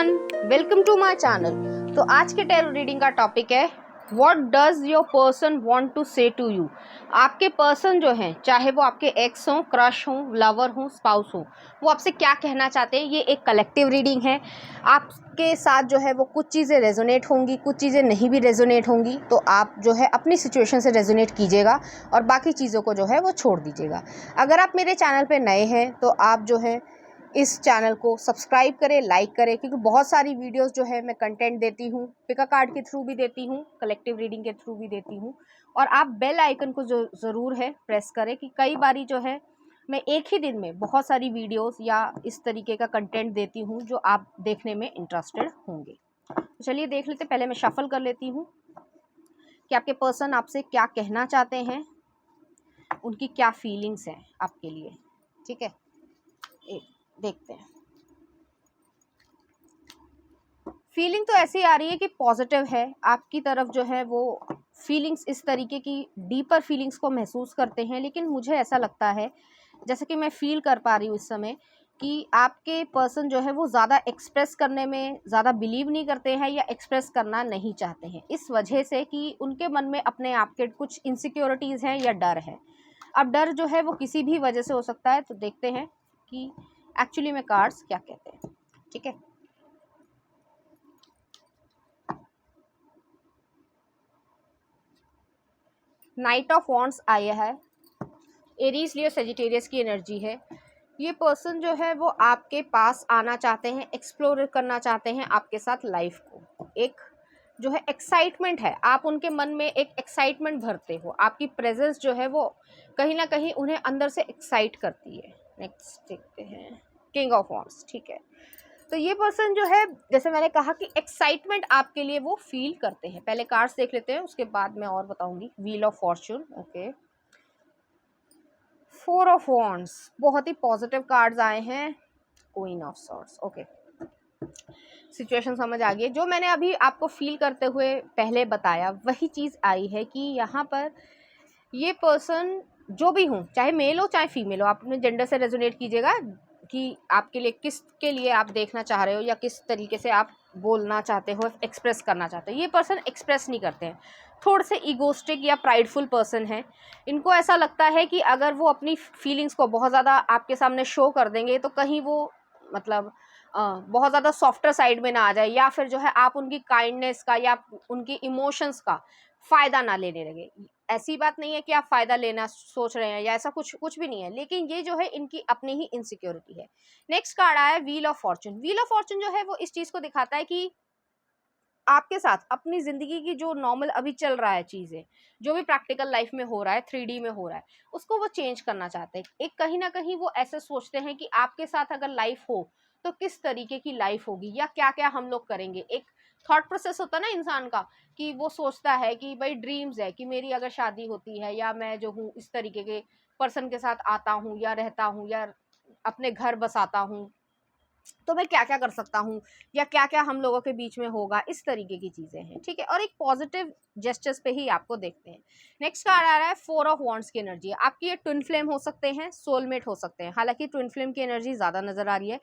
Everyone, welcome to my channel. तो आज के टैरो रीडिंग का टॉपिक है what does your person want to say to you. आपके पर्सन जो हैं, चाहे वो आपके एक्स हों, क्रश हों, लवर हों, स्पाउस हों, वो आपसे क्या कहना चाहते हैं। ये एक कलेक्टिव रीडिंग है। आपके साथ जो है वो कुछ चीज़ें रेजोनेट होंगी, कुछ चीज़ें नहीं भी रेजोनेट होंगी। तो आप जो है अपनी सिचुएशन से रेजोनेट कीजिएगा और बाकी चीज़ों को जो है वो छोड़ दीजिएगा। अगर आप मेरे चैनल पर नए हैं तो आप जो है इस चैनल को सब्सक्राइब करें, लाइक करें, क्योंकि बहुत सारी वीडियोस जो है मैं कंटेंट देती हूँ, पिका कार्ड के थ्रू भी देती हूँ, कलेक्टिव रीडिंग के थ्रू भी देती हूँ। और आप बेल आइकन को जो ज़रूर है प्रेस करें कि कई बारी जो है मैं एक ही दिन में बहुत सारी वीडियोस या इस तरीके का कंटेंट देती हूँ जो आप देखने में इंटरेस्टेड होंगे। तो चलिए देख लेते। पहले मैं शफल कर लेती हूँ कि आपके पर्सन आपसे क्या कहना चाहते हैं, उनकी क्या फीलिंग्स हैं आपके लिए। ठीक है, देखते हैं। फीलिंग तो ऐसी आ रही है कि पॉजिटिव है आपकी तरफ, जो है वो फीलिंग्स इस तरीके की डीपर फीलिंग्स को महसूस करते हैं। लेकिन मुझे ऐसा लगता है, जैसे कि मैं फील कर पा रही हूँ इस समय, कि आपके पर्सन जो है वो ज़्यादा एक्सप्रेस करने में ज़्यादा बिलीव नहीं करते हैं या एक्सप्रेस करना नहीं चाहते हैं, इस वजह से कि उनके मन में अपने आप के कुछ इनसिक्योरिटीज़ हैं या डर है। अब डर जो है वो किसी भी वजह से हो सकता है। तो देखते हैं कि एक्चुअली में कार्ड्स क्या कहते हैं। ठीक है, नाइट ऑफ वॉन्ड्स आया है। एरीज लियो सेजिटेरियस की एनर्जी है। ये पर्सन जो है वो आपके पास आना चाहते हैं, एक्सप्लोर करना चाहते हैं आपके साथ लाइफ को। एक जो है एक्साइटमेंट है, आप उनके मन में एक एक्साइटमेंट भरते हो। आपकी प्रेजेंस जो है वो कहीं ना कहीं उन्हें अंदर से एक्साइट करती है। नेक्स्ट देखते हैं, किंग ऑफ वॉन्ड्स। ठीक है, तो ये पर्सन जो है, जैसे मैंने कहा कि एक्साइटमेंट आपके लिए वो फील करते हैं। पहले कार्ड्स देख लेते हैं, उसके बाद मैं और बताऊंगी। Wheel of Fortune, okay, four of wands, बहुत ही पॉजिटिव कार्ड्स आए हैं। Queen of swords, okay, situation समझ आ गई। जो मैंने अभी आपको फील करते हुए पहले बताया वही चीज़ आई है कि यहाँ पर ये पर्सन जो भी हो, चाहे मेल हो चाहे फीमेल हो, आप अपने जेंडर से रेजोनेट कीजिएगा कि आपके लिए किस के लिए आप देखना चाह रहे हो या किस तरीके से आप बोलना चाहते हो, एक्सप्रेस करना चाहते हो। ये पर्सन एक्सप्रेस नहीं करते हैं, थोड़े से ईगोस्टिक या प्राइडफुल पर्सन है। इनको ऐसा लगता है कि अगर वो अपनी फीलिंग्स को बहुत ज़्यादा आपके सामने शो कर देंगे तो कहीं वो मतलब बहुत ज़्यादा सॉफ्टर साइड में ना आ जाए, या फिर जो है आप उनकी काइंडनेस का या उनकी इमोशंस का फ़ायदा ना लेने लगे। ऐसी बात नहीं है कि आप फ़ायदा लेना सोच रहे हैं या ऐसा कुछ भी नहीं है, लेकिन ये जो है इनकी अपनी ही इनसिक्योरिटी है। नेक्स्ट कार्ड आया है wheel of Fortune. Wheel of Fortune जो है वो इस चीज़ को दिखाता है कि आपके साथ अपनी ज़िंदगी की जो नॉर्मल अभी चल रहा है चीज़ें, जो भी प्रैक्टिकल लाइफ में हो रहा है, 3D में हो रहा है, उसको वो चेंज करना चाहते हैं। एक कहीं ना कहीं वो ऐसे सोचते हैं कि आपके साथ अगर लाइफ हो तो किस तरीके की लाइफ होगी या क्या क्या हम लोग करेंगे। एक थॉट प्रोसेस होता है ना इंसान का, कि वो सोचता है कि भाई ड्रीम्स है कि मेरी अगर शादी होती है या मैं जो हूँ इस तरीके के पर्सन के साथ आता हूँ या रहता हूँ या अपने घर बसाता हूँ, तो मैं क्या क्या कर सकता हूँ या क्या क्या हम लोगों के बीच में होगा, इस तरीके की चीज़ें हैं। ठीक है, और एक पॉजिटिव जेस्चर्स पे ही आपको देखते हैं। नेक्स्ट कार्ड आ रहा है फोर ऑफ वॉन्ड्स की एनर्जी। आपकी ये ट्विन फ्लेम हो सकते हैं, सोलमेट हो सकते हैं। हालांकि ट्विन फ्लेम की एनर्जी ज़्यादा नजर आ रही है।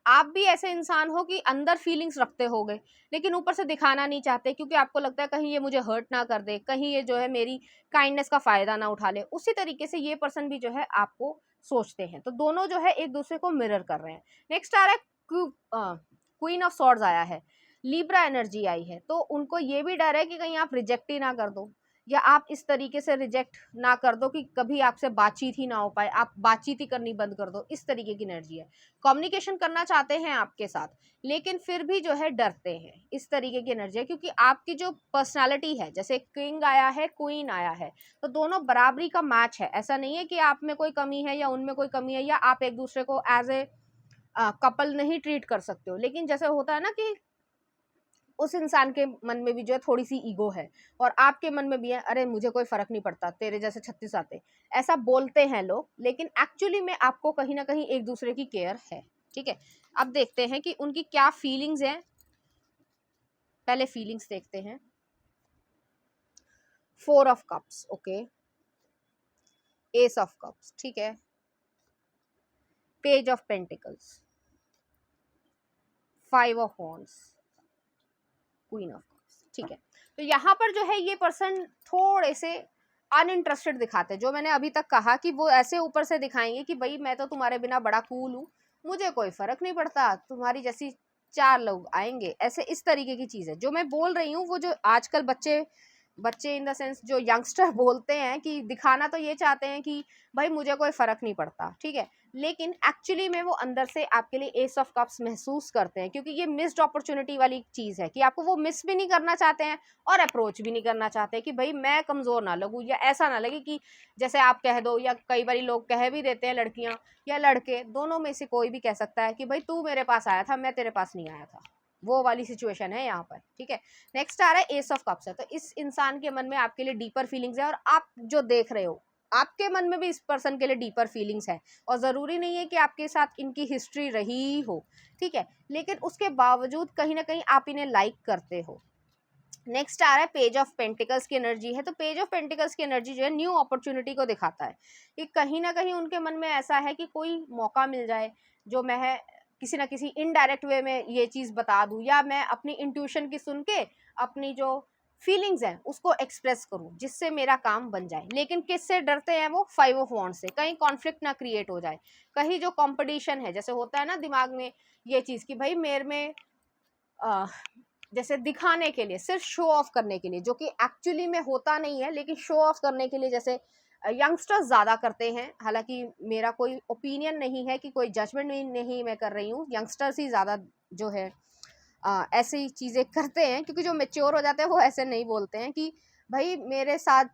आप भी ऐसे इंसान हो कि अंदर फीलिंग्स रखते हो गए लेकिन ऊपर से दिखाना नहीं चाहते, क्योंकि आपको लगता है कहीं ये मुझे हर्ट ना कर दे, कहीं ये जो है मेरी काइंडनेस का फ़ायदा ना उठा ले। उसी तरीके से ये पर्सन भी जो है आपको सोचते हैं। तो दोनों जो है एक दूसरे को मिरर कर रहे हैं। नेक्स्ट आ रहा है क्वीन ऑफ सॉर्ड्स आया है। लिब्रा एनर्जी आई है। तो उनको ये भी डर है कि कहीं आप रिजेक्ट ही ना कर दो या आप इस तरीके से रिजेक्ट ना कर दो कि कभी आपसे बातचीत ही ना हो पाए, आप बातचीत ही करनी बंद कर दो। इस तरीके की एनर्जी है। कम्युनिकेशन करना चाहते हैं आपके साथ लेकिन फिर भी जो है डरते हैं, इस तरीके की एनर्जी है। क्योंकि आपकी जो पर्सनालिटी है, जैसे किंग आया है, क्वीन आया है, तो दोनों बराबरी का मैच है। ऐसा नहीं है कि आप में कोई कमी है या उनमें कोई कमी है या आप एक दूसरे को एज ए कपल नहीं ट्रीट कर सकते हो। लेकिन जैसे होता है ना कि उस इंसान के मन में भी जो है थोड़ी सी ईगो है और आपके मन में भी है, अरे मुझे कोई फर्क नहीं पड़ता, तेरे जैसे 36 आते, ऐसा बोलते हैं लोग, लेकिन एक्चुअली में आपको कहीं ना कहीं एक दूसरे की केयर है। ठीक है, अब देखते हैं कि उनकी क्या फीलिंग्स हैं। पहले फीलिंग्स देखते हैं। Four of cups, okay, S of cups, ठीक है, page of pentacles, 5 of wands, queen of cups, ठीक है। तो यहाँ पर जो है ये पर्सन थोड़े से अनइंटरेस्टेड दिखाते हैं। जो मैंने अभी तक कहा कि वो ऐसे ऊपर से दिखाएंगे कि भाई मैं तो तुम्हारे बिना बड़ा कूल हूँ, मुझे कोई फर्क नहीं पड़ता, तुम्हारी जैसी 4 लोग आएंगे, ऐसे इस तरीके की चीज़ है जो मैं बोल रही हूँ। वो जो आजकल बच्चे इन द सेंस जो यंगस्टर बोलते हैं कि दिखाना तो ये चाहते हैं कि भाई मुझे कोई फर्क नहीं पड़ता, ठीक है, लेकिन एक्चुअली में वो अंदर से आपके लिए एस ऑफ कप्स महसूस करते हैं, क्योंकि ये मिस्ड अपॉर्चुनिटी वाली चीज़ है कि आपको वो मिस भी नहीं करना चाहते हैं और अप्रोच भी नहीं करना चाहते कि भाई मैं कमज़ोर ना लगूँ, या ऐसा ना लगे कि जैसे आप कह दो, या कई बार लोग कह भी देते हैं, लड़कियाँ या लड़के दोनों में से कोई भी कह सकता है कि भाई तू मेरे पास आया था, मैं तेरे पास नहीं आया था, वो वाली सिचुएशन है यहाँ पर, ठीक है। नेक्स्ट आ रहा है एस ऑफ कप्स है। तो इस इंसान के मन में आपके लिए डीपर फीलिंग्स है, और आप जो देख रहे हो आपके मन में भी इस पर्सन के लिए डीपर फीलिंग्स है, और ज़रूरी नहीं है कि आपके साथ इनकी हिस्ट्री रही हो, ठीक है, लेकिन उसके बावजूद कहीं ना कहीं आप इन्हें लाइक करते हो। नेक्स्ट आ रहा है पेज ऑफ पेंटिकल्स की एनर्जी है। तो पेज ऑफ पेंटिकल्स की एनर्जी जो है न्यू अपॉर्चुनिटी को दिखाता है कि कहीं ना कहीं उनके मन में ऐसा है कि कोई मौका मिल जाए जो मैं किसी ना किसी इनडायरेक्ट वे में ये चीज़ बता दूं, या मैं अपनी इंट्यूशन की सुन के अपनी जो फीलिंग्स हैं उसको एक्सप्रेस करूं जिससे मेरा काम बन जाए। लेकिन किससे डरते हैं वो? 5 ऑफ वॉन्ड्स से। कहीं कॉन्फ्लिक्ट ना क्रिएट हो जाए, कहीं जो कंपटीशन है, जैसे होता है ना दिमाग में ये चीज़ कि भाई मेरे में जैसे दिखाने के लिए, सिर्फ शो ऑफ करने के लिए, जो कि एक्चुअली में होता नहीं है, लेकिन शो ऑफ करने के लिए जैसे यंगस्टर्स ज़्यादा करते हैं। हालांकि मेरा कोई ओपिनियन नहीं है कि कोई जजमेंट नहीं मैं कर रही हूँ, यंगस्टर्स ही ज़्यादा जो है ऐसी चीज़ें करते हैं, क्योंकि जो मेच्योर हो जाते हैं वो ऐसे नहीं बोलते हैं कि भाई मेरे साथ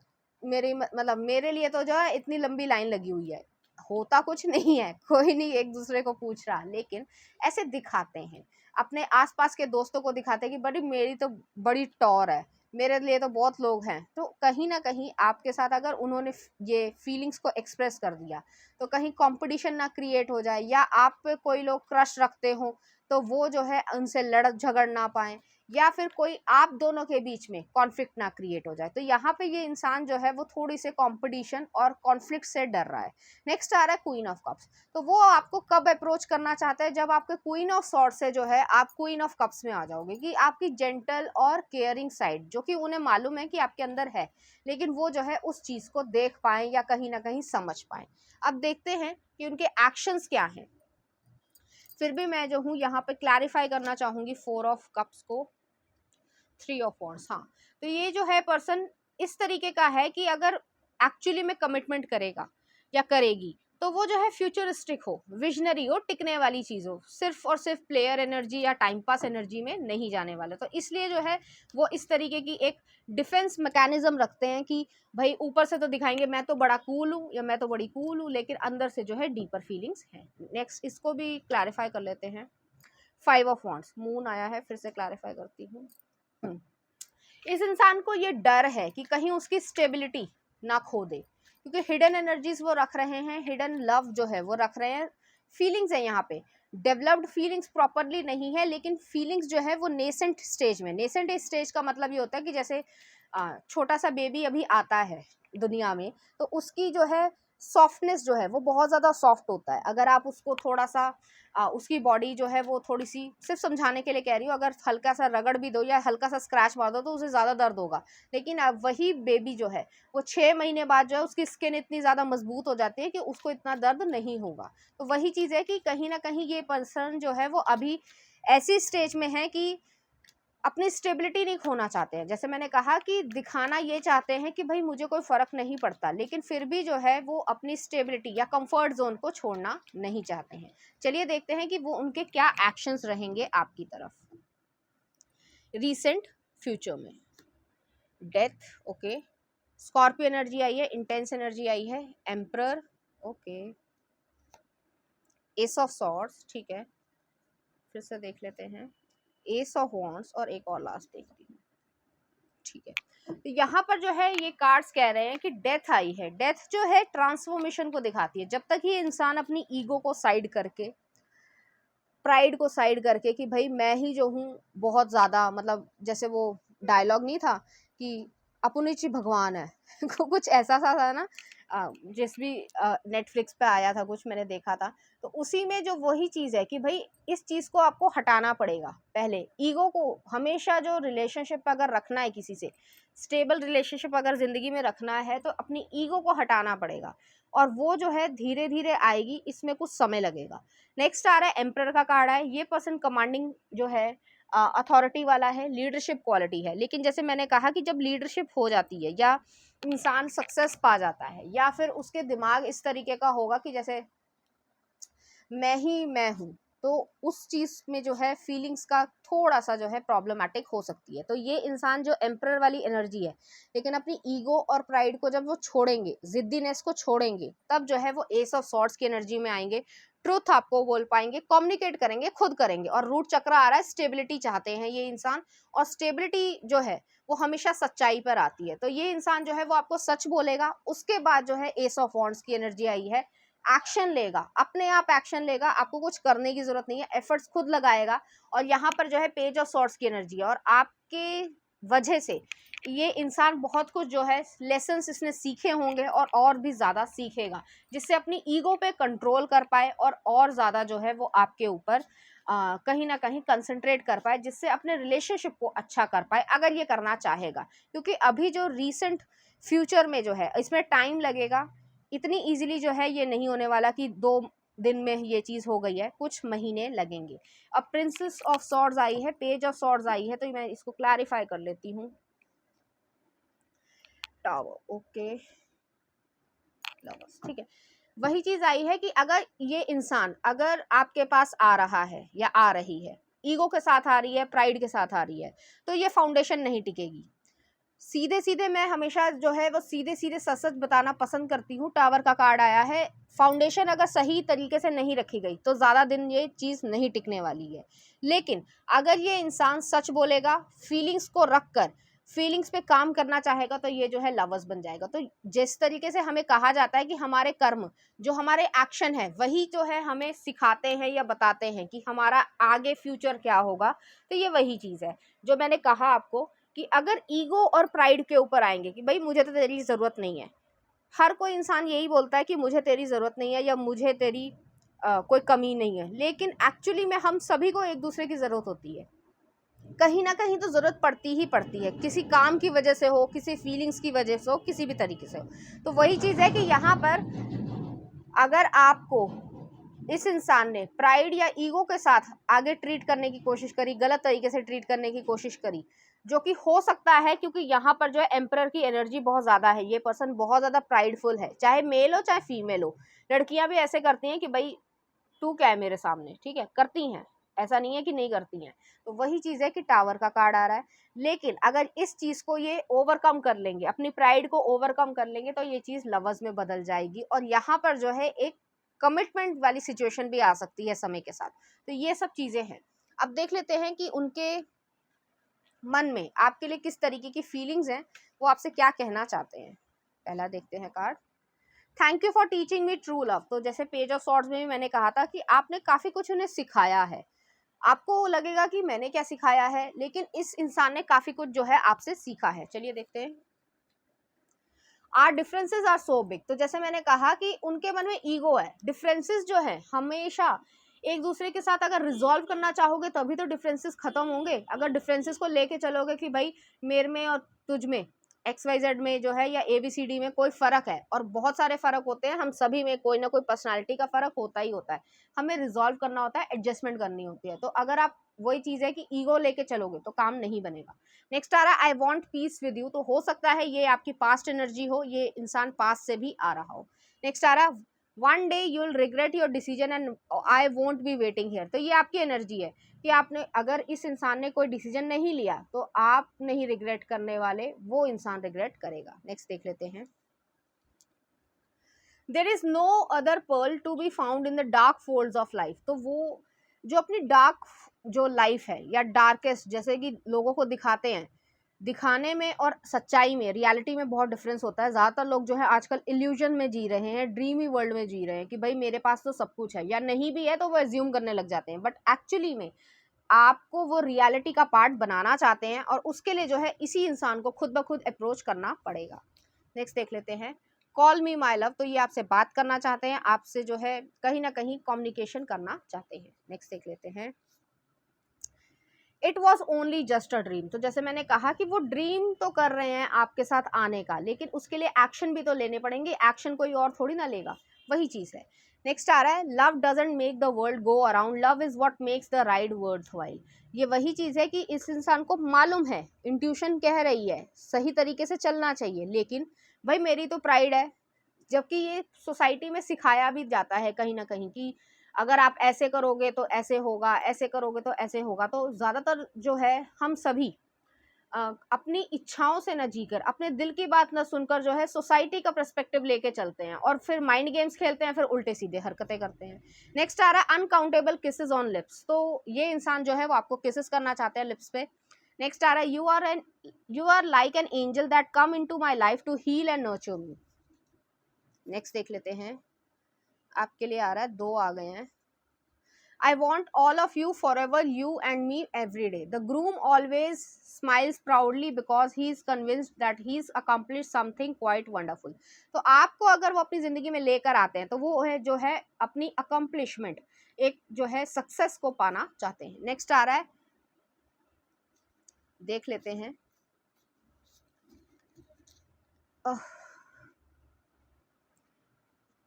मेरी मतलब मेरे लिए तो जो है इतनी लंबी लाइन लगी हुई है, होता कुछ नहीं है, कोई नहीं एक दूसरे को पूछ रहा, लेकिन ऐसे दिखाते हैं, अपने आसपास के दोस्तों को दिखाते हैं कि बड़ी मेरी तो बड़ी टॉर है, मेरे लिए तो बहुत लोग हैं। तो कहीं ना कहीं आपके साथ अगर उन्होंने ये फीलिंग्स को एक्सप्रेस कर दिया तो कहीं कंपटीशन ना क्रिएट हो जाए, या आप पे कोई लोग क्रश रखते हो तो वो जो है उनसे लड़ झगड़ ना पाए, या फिर कोई आप दोनों के बीच में कॉन्फ्लिक्ट ना क्रिएट हो जाए। तो यहाँ पे ये इंसान जो है वो थोड़ी से कंपटीशन और कॉन्फ्लिक्ट से डर रहा है। नेक्स्ट आ रहा है क्वीन ऑफ कप्स। तो वो आपको कब अप्रोच करना चाहता है? जब आपके क्वीन ऑफ सॉर्ड्स से जो है आप क्वीन ऑफ कप्स में आ जाओगे, कि आपकी जेंटल और केयरिंग साइड जो कि उन्हें मालूम है कि आपके अंदर है, लेकिन वो जो है उस चीज़ को देख पाए या कहीं ना कहीं समझ पाए। अब देखते हैं कि उनके एक्शंस क्या हैं। फिर भी मैं जो हूँ यहाँ पे क्लैरिफाई करना चाहूँगी 4 ऑफ कप्स को, 3 ऑफ वॉन्ड्स। हाँ, तो ये जो है पर्सन इस तरीके का है कि अगर एक्चुअली में कमिटमेंट करेगा या करेगी तो वो जो है फ्यूचरिस्टिक हो, विजनरी हो, टिकने वाली चीज़ हो, सिर्फ और सिर्फ प्लेयर एनर्जी या टाइम पास एनर्जी में नहीं जाने वाले। तो इसलिए जो है वो इस तरीके की एक डिफेंस मैकेनिज्म रखते हैं कि भाई ऊपर से तो दिखाएंगे मैं तो बड़ा कूल हूँ या मैं तो बड़ी कूल हूँ, लेकिन अंदर से जो है डीपर फीलिंग्स हैं। नेक्स्ट इसको भी क्लैरिफाई कर लेते हैं। 5 ऑफ वॉन्ड्स, मून आया है, फिर से क्लैरिफाई करती हूँ। इस इंसान को ये डर है कि कहीं उसकी स्टेबिलिटी ना खो दे, क्योंकि हिडन एनर्जीज वो रख रहे हैं, हिडन लव जो है वो रख रहे हैं, फीलिंग्स है यहाँ पे, डेवलप्ड फीलिंग्स प्रॉपरली नहीं है, लेकिन फीलिंग्स जो है वो नेसेंट स्टेज में। नेसेंट स्टेज का मतलब ये होता है कि जैसे छोटा सा बेबी अभी आता है दुनिया में, तो उसकी जो है सॉफ्टनेस जो है वो बहुत ज़्यादा सॉफ्ट होता है। अगर आप उसको थोड़ा सा उसकी बॉडी जो है वो थोड़ी सी, सिर्फ समझाने के लिए कह रही हूँ, अगर हल्का सा रगड़ भी दो या हल्का सा स्क्रैच मार दो तो उसे ज़्यादा दर्द होगा। लेकिन अब वही बेबी जो है वो 6 महीने बाद जो है उसकी स्किन इतनी ज़्यादा मजबूत हो जाती है कि उसको इतना दर्द नहीं होगा। तो वही चीज़ है कि कहीं ना कहीं ये पर्सन जो है वो अभी ऐसी स्टेज में है कि अपनी स्टेबिलिटी नहीं खोना चाहते हैं। जैसे मैंने कहा कि दिखाना ये चाहते हैं कि भाई मुझे कोई फ़र्क नहीं पड़ता, लेकिन फिर भी जो है वो अपनी स्टेबिलिटी या कंफर्ट जोन को छोड़ना नहीं चाहते हैं। चलिए देखते हैं कि वो उनके क्या एक्शंस रहेंगे आपकी तरफ रीसेंट फ्यूचर में। डेथ, ओके, स्कॉर्पियो एनर्जी आई है, इंटेंस एनर्जी आई है, emperor, okay, S of swords, ठीक है, फिर से देख लेते हैं, एस ऑफ वॉन्ड्स, और एक और लास्ट देखती हूँ, ठीक है। तो यहाँ पर जो है ये कार्ड्स कह रहे हैं कि डेथ आई है। डेथ जो है ट्रांसफॉर्मेशन को दिखाती है। जब तक ये इंसान अपनी ईगो को साइड करके, प्राइड को साइड करके कि भाई मैं ही जो हूँ बहुत ज़्यादा, मतलब जैसे वो डायलॉग नहीं था कि अपुनिची भगवान है कुछ ऐसा सा था ना, जिस भी नेटफ्लिक्स पे आया था कुछ मैंने देखा था, तो उसी में जो वही चीज़ है कि भाई इस चीज़ को आपको हटाना पड़ेगा। पहले ईगो को हमेशा, जो रिलेशनशिप अगर रखना है किसी से, स्टेबल रिलेशनशिप अगर ज़िंदगी में रखना है तो अपनी ईगो को हटाना पड़ेगा, और वो जो है धीरे धीरे आएगी, इसमें कुछ समय लगेगा। नेक्स्ट आ रहा है एम्परर का कार्ड है। ये पर्सन कमांडिंग जो है, अथॉरिटी वाला है, लीडरशिप क्वालिटी है। लेकिन जैसे मैंने कहा कि जब लीडरशिप हो जाती है या इंसान सक्सेस पा जाता है, या फिर उसके दिमाग इस तरीके का होगा कि जैसे मैं ही मैं हूँ, तो उस चीज़ में जो है फीलिंग्स का थोड़ा सा जो है प्रॉब्लमेटिक हो सकती है। तो ये इंसान जो एम्परर वाली एनर्जी है, लेकिन अपनी ईगो और प्राइड को जब वो छोड़ेंगे, जिद्दीनेस को छोड़ेंगे, तब जो है वो एस ऑफ सॉर्ड्स की एनर्जी में आएंगे। ट्रुथ आपको बोल पाएंगे, कम्युनिकेट करेंगे, खुद करेंगे। और रूट चक्र आ रहा है, स्टेबिलिटी चाहते हैं ये इंसान, और स्टेबिलिटी जो है वो हमेशा सच्चाई पर आती है। तो ये इंसान जो है वो आपको सच बोलेगा। उसके बाद जो है एस ऑफ वॉन्ड्स की एनर्जी आई है, एक्शन लेगा, अपने आप एक्शन लेगा, आपको कुछ करने की जरूरत नहीं है, एफर्ट्स खुद लगाएगा। और यहाँ पर जो है पेज ऑफ सॉर्ड्स की एनर्जी है, और आपके वजह से ये इंसान बहुत कुछ जो है लेसन्स इसने सीखे होंगे, और भी ज़्यादा सीखेगा, जिससे अपनी ईगो पे कंट्रोल कर पाए, और ज़्यादा जो है वो आपके ऊपर कहीं ना कहीं कंसंट्रेट कर पाए, जिससे अपने रिलेशनशिप को अच्छा कर पाए, अगर ये करना चाहेगा। क्योंकि अभी जो रीसेंट फ्यूचर में जो है इसमें टाइम लगेगा, इतनी इजीली जो है ये नहीं होने वाला कि 2 दिन में ये चीज़ हो गई है, कुछ महीने लगेंगे। अब प्रिंसेस ऑफ सॉर्ड्स आई है, पेज ऑफ सॉर्ड्स आई है, तो मैं इसको क्लैरिफाई कर लेती हूँ। टावर, ओके, लवर्स, ठीक है। वही चीज आई है कि अगर ये इंसान अगर आपके पास आ रहा है या आ रही है, ईगो के साथ आ रही है, प्राइड के साथ आ रही है, तो ये फाउंडेशन नहीं टिकेगी। सीधे सीधे मैं हमेशा जो है वो सीधे सीधे सच सच बताना पसंद करती हूँ। टावर का कार्ड आया है, फाउंडेशन अगर सही तरीके से नहीं रखी गई तो ज़्यादा दिन ये चीज़ नहीं टिकने वाली है। लेकिन अगर ये इंसान सच बोलेगा, फीलिंग्स को रख कर फीलिंग्स पे काम करना चाहेगा, तो ये जो है लवर्स बन जाएगा। तो जिस तरीके से हमें कहा जाता है कि हमारे कर्म, जो हमारे एक्शन है, वही जो है हमें सिखाते हैं या बताते हैं कि हमारा आगे फ्यूचर क्या होगा। तो ये वही चीज़ है जो मैंने कहा आपको, कि अगर ईगो और प्राइड के ऊपर आएंगे कि भाई मुझे तो तेरी ज़रूरत नहीं है, हर कोई इंसान यही बोलता है कि मुझे तेरी ज़रूरत नहीं है, या मुझे तेरी कोई कमी नहीं है, लेकिन एक्चुअली में हम सभी को एक दूसरे की ज़रूरत होती है। कहीं ना कहीं तो ज़रूरत पड़ती ही पड़ती है, किसी काम की वजह से हो, किसी फीलिंग्स की वजह से हो, किसी भी तरीके से हो। तो वही चीज़ है कि यहाँ पर अगर आपको इस इंसान ने प्राइड या ईगो के साथ आगे ट्रीट करने की कोशिश करी, गलत तरीके से ट्रीट करने की कोशिश करी, जो कि हो सकता है, क्योंकि यहाँ पर जो है एम्परर की एनर्जी बहुत ज़्यादा है, ये पर्सन बहुत ज़्यादा प्राइडफुल है, चाहे मेल हो चाहे फीमेल हो। लड़कियां भी ऐसे करती हैं कि भाई तू क्या है मेरे सामने, ठीक है, करती हैं, ऐसा नहीं है कि नहीं करती हैं। तो वही चीज़ है कि टावर का कार्ड आ रहा है। लेकिन अगर इस चीज़ को ये ओवरकम कर लेंगे, अपनी प्राइड को ओवरकम कर लेंगे, तो ये चीज़ लवर्स में बदल जाएगी, और यहाँ पर जो है एक कमिटमेंट वाली सिचुएशन भी आ सकती है समय के साथ। तो ये सब चीज़ें हैं। अब देख लेते हैं कि उनके मन में आपके लिए किस तरीके की फीलिंग्स हैं, वो आपसे क्या कहना चाहते हैं। पहला देखते हैं card, thank you for teaching me true love. तो जैसे पेज ऑफ सॉर्ड्स में भी मैंने कहा था कि आपने काफ़ी कुछ उन्हें सिखाया है। आपको लगेगा कि मैंने क्या सिखाया है, लेकिन इस इंसान ने काफ़ी कुछ जो है आपसे सीखा है। चलिए देखते हैं। Our differences are so big. तो जैसे मैंने कहा कि उनके मन में ईगो है, डिफरेंसेस जो है हमेशा एक दूसरे के साथ अगर रिजॉल्व करना चाहोगे तभी तो डिफरेंसेस खत्म होंगे। अगर डिफरेंसेस को लेके चलोगे कि भाई मेरे में और तुझ में, XYZ में जो है या ABCD में कोई फ़र्क है, और बहुत सारे फ़र्क होते हैं, हम सभी में कोई ना कोई पर्सनालिटी का फ़र्क होता ही होता है, हमें रिजॉल्व करना होता है, एडजस्टमेंट करनी होती है। तो अगर आप वही चीज़ है कि ईगो लेके चलोगे तो काम नहीं बनेगा। नेक्स्ट आ रहा है I want peace with you. तो हो सकता है ये आपकी पास्ट एनर्जी हो, ये इंसान पास्ट से भी आ रहा हो। नेक्स्ट आ रहा है one day you will regret your decision and I won't be waiting here. तो ये आपकी एनर्जी है कि आपने, अगर इस इंसान ने कोई डिसीजन नहीं लिया तो आप नहीं रिग्रेट करने वाले, वो इंसान रिग्रेट करेगा। नेक्स्ट देख लेते हैं। There is no other pearl to be found in the dark folds of life. तो वो जो अपनी डार्क जो लाइफ है या डार्केस्ट, जैसे कि लोगों को दिखाते हैं, दिखाने में और सच्चाई में, रियलिटी में बहुत डिफरेंस होता है। ज़्यादातर लोग जो है आजकल इल्यूजन में जी रहे हैं, ड्रीमी वर्ल्ड में जी रहे हैं कि भाई मेरे पास तो सब कुछ है, या नहीं भी है तो वो एज्यूम करने लग जाते हैं। बट एक्चुअली में आपको वो रियलिटी का पार्ट बनाना चाहते हैं, और उसके लिए जो है इसी इंसान को खुद ब खुद अप्रोच करना पड़ेगा। नेक्स्ट देख लेते हैं। कॉल मी माई लव, तो ये आपसे बात करना चाहते हैं, आपसे जो है कहीं ना कहीं कम्युनिकेशन करना चाहते हैं। नेक्स्ट देख लेते हैं। It was only just a dream, तो जैसे मैंने कहा कि वो ड्रीम तो कर रहे हैं आपके साथ आने का, लेकिन उसके लिए एक्शन भी तो लेने पड़ेंगे, एक्शन कोई और थोड़ी ना लेगा, वही चीज है। नेक्स्ट आ रहा है, love doesn't make the world go around, love is what makes the ride worth while. ये वही चीज है कि इस इंसान को मालूम है, इंट्यूशन कह रही है सही तरीके से चलना चाहिए, लेकिन भाई मेरी तो प्राइड है, जबकि ये सोसाइटी में सिखाया भी जाता है कहीं ना कहीं कि अगर आप ऐसे करोगे तो ऐसे होगा, ऐसे करोगे तो ऐसे होगा। तो ज़्यादातर जो है हम सभी अपनी इच्छाओं से न जीकर, अपने दिल की बात न सुनकर जो है सोसाइटी का पर्सपेक्टिव लेके चलते हैं और फिर माइंड गेम्स खेलते हैं, फिर उल्टे सीधे हरकतें करते हैं। नेक्स्ट आ रहा है अनकाउंटेबल किसेस ऑन लिप्स, तो ये इंसान जो है वो आपको किसेस करना चाहते हैं लिप्स पे। नेक्स्ट आ रहा है, you are like an angel that come into my life to heal and nurture me. Next देख लेते हैं, आपके लिए आ रहा है, 2 आ गए हैं। I want all of you forever, you and me every day. The groom always smiles proudly because he is convinced that he's accomplished something quite wonderful. तो आपको अगर वो अपनी जिंदगी में लेकर आते हैं तो वो है जो है अपनी अकम्पलिशमेंट, एक जो है सक्सेस को पाना चाहते हैं। नेक्स्ट आ रहा है, देख लेते हैं।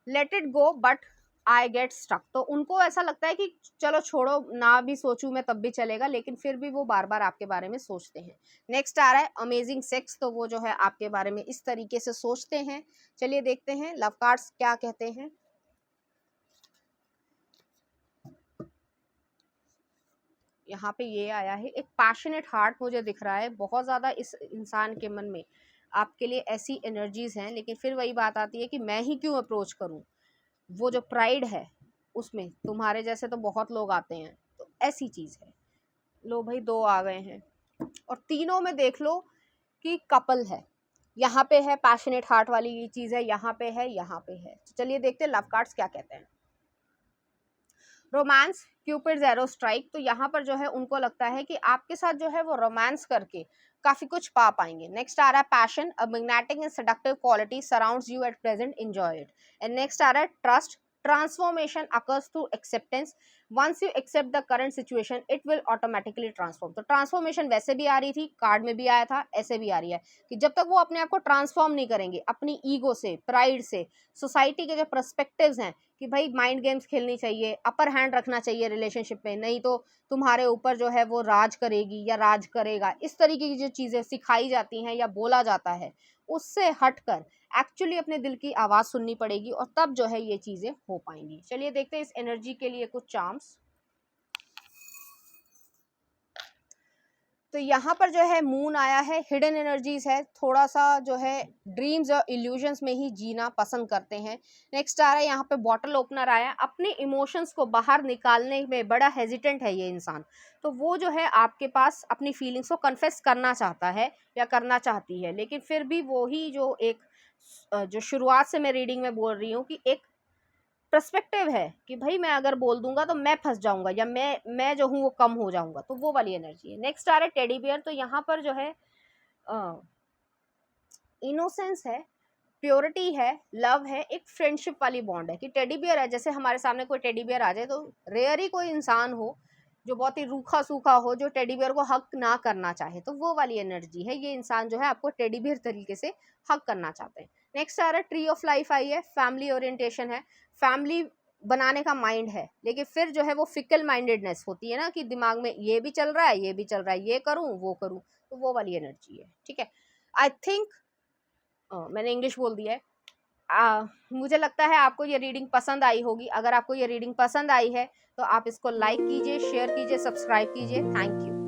Let it go but I get stuck, तो उनको ऐसा लगता है कि चलो छोड़ो ना भी सोचूं मैं तब भी चलेगा, लेकिन फिर भी वो बार बार आपके बारे में सोचते हैं। नेक्स्ट आ रहा है अमेजिंग सेक्स, तो वो जो है आपके बारे में इस तरीके से सोचते हैं। चलिए देखते हैं लव कार्ड्स क्या कहते हैं। यहाँ पे ये आया है, एक पैशनेट हार्ट मुझे दिख रहा है, बहुत ज्यादा इस इंसान के मन में आपके लिए ऐसी एनर्जीज हैं, लेकिन फिर वही बात आती है कि मैं ही क्यों अप्रोच करूं। वो जो प्राइड है उसमें तुम्हारे जैसे तो बहुत लोग आते हैं, तो ऐसी चीज है। लो भाई 2 आ गए हैं और तीनों में देख लो कि कपल है, यहाँ पे है पैशनेट हार्ट वाली ये चीज है, यहाँ पे है, यहाँ पे है। तो चलिए देखते हैं लव कार्ड्स क्या कहते हैं। रोमांस क्यूपिड्स एरो स्ट्राइक, तो यहाँ पर जो है उनको लगता है कि आपके साथ जो है वो रोमांस करके काफी कुछ पा पाएंगे। नेक्स्ट आ रहा है passion, a magnetic and seductive quality surrounds you at present, enjoy it. And next आ रहा है trust, transformation occurs through acceptance, once you accept the current situation it will automatically transform. तो ट्रांसफॉर्मेशन वैसे भी आ रही थी, कार्ड में भी आया था, ऐसे भी आ रही है कि जब तक वो अपने आप को ट्रांसफॉर्म नहीं करेंगे अपनी ईगो से, प्राइड से, सोसाइटी के जो पर्सपेक्टिव्स हैं कि भाई माइंड गेम्स खेलनी चाहिए, अपर हैंड रखना चाहिए रिलेशनशिप में, नहीं तो तुम्हारे ऊपर जो है वो राज करेगी या राज करेगा, इस तरीके की जो चीज़ें सिखाई जाती हैं या बोला जाता है, उससे हटकर एक्चुअली अपने दिल की आवाज़ सुननी पड़ेगी और तब जो है ये चीज़ें हो पाएंगी। चलिए देखते हैं इस एनर्जी के लिए कुछ चार्म्स। तो यहाँ पर जो है मून आया है, हिडन एनर्जीज है, थोड़ा सा जो है ड्रीम्स और इल्यूजन्स में ही जीना पसंद करते हैं। नेक्स्ट आ रहा है यहाँ पे बॉटल ओपनर आया, अपने इमोशंस को बाहर निकालने में बड़ा हेजिटेंट है ये इंसान, तो वो जो है आपके पास अपनी फीलिंग्स को कन्फेस करना चाहता है या करना चाहती है, लेकिन फिर भी वो ही जो एक जो शुरुआत से मैं रीडिंग में बोल रही हूँ कि एक पर्सपेक्टिव है कि भाई मैं अगर बोल दूंगा तो मैं फंस जाऊंगा या मैं जो हूँ वो कम हो जाऊंगा, तो वो वाली एनर्जी है। नेक्स्ट आ रहा है टेडी बियर, तो यहाँ पर जो है इनोसेंस है, प्योरिटी है, लव है, एक फ्रेंडशिप वाली बॉन्ड है कि टेडी बियर है, जैसे हमारे सामने कोई टेडी बियर आ जाए तो रेयर ही कोई इंसान हो जो बहुत ही रूखा सूखा हो जो टेडी बियर को हक ना करना चाहे, तो वो वाली एनर्जी है। ये इंसान जो है आपको टेडी बियर तरीके से हक करना चाहते हैं। नेक्स्ट आ रहा है ट्री ऑफ लाइफ आई है, फैमिली ओरिएंटेशन है, फैमिली बनाने का माइंड है, लेकिन फिर जो है वो फिकल माइंडेडनेस होती है ना कि दिमाग में ये भी चल रहा है, ये भी चल रहा है, ये करूं वो करूं, तो वो वाली एनर्जी है। ठीक है, आई थिंक मैंने इंग्लिश बोल दिया है। मुझे लगता है आपको ये रीडिंग पसंद आई होगी। अगर आपको ये रीडिंग पसंद आई है तो आप इसको लाइक कीजिए, शेयर कीजिए, सब्सक्राइब कीजिए। Thank you.